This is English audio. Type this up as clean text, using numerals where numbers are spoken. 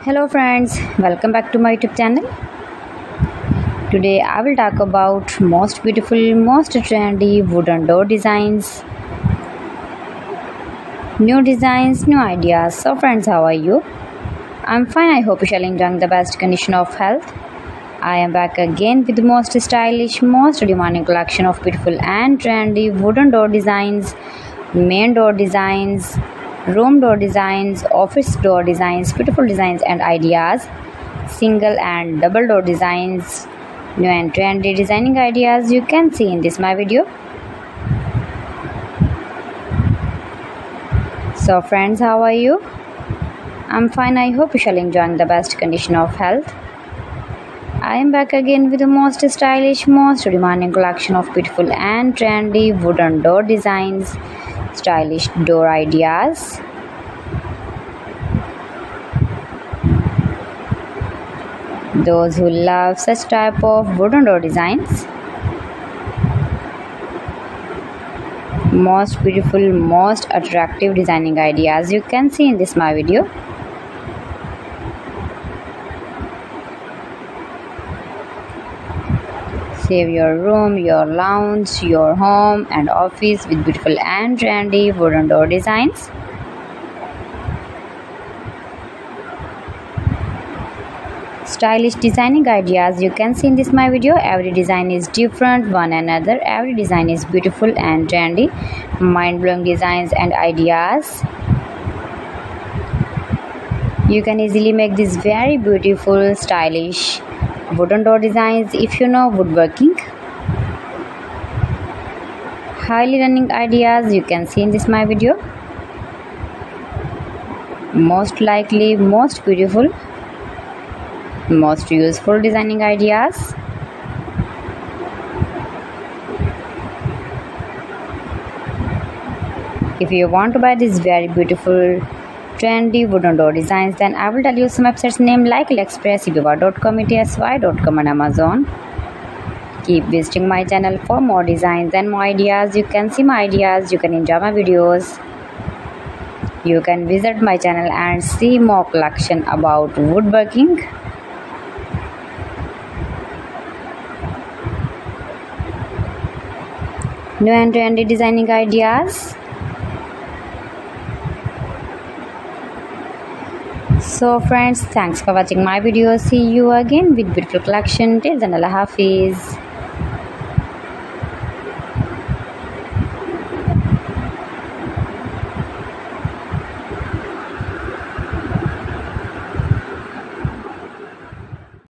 Hello friends, welcome back to my YouTube channel. Today I will talk about most beautiful, most trendy wooden door designs. New designs, new ideas. So friends, how are you? I'm fine. I hope you shall enjoy the best condition of health. I am back again with the most stylish, most demanding collection of beautiful and trendy wooden door designs, main door designs, room door designs, office door designs, beautiful designs and ideas, single and double door designs, new and trendy designing ideas you can see in this my video. So friends, how are you? I'm fine. I hope you shall enjoy the best condition of health. I am back again with the most stylish, most demanding collection of beautiful and trendy wooden door designs, stylish door ideas. Those who love such type of wooden door designs, most beautiful, most attractive designing ideas you can see in this my video. Save your room, your lounge, your home and office with beautiful and trendy wooden door designs. Stylish designing ideas you can see in this my video. Every design is different one another. Every design is beautiful and trendy. Mind-blowing designs and ideas. You can easily make these very beautiful, stylish wooden door designs if you know woodworking. Highly running ideas you can see in this my video. Most likely, most beautiful, most useful designing ideas. If you want to buy these very beautiful trendy wooden door designs, then I will tell you some websites name like AliExpress, eBay.com, etsy.com and Amazon. Keep visiting my channel for more designs and more ideas. You can see my ideas, you can enjoy my videos. You can visit my channel and see more collection about woodworking. New and trendy designing ideas. So friends, thanks for watching my video. See you again with beautiful collection. Till then, Allah Hafiz.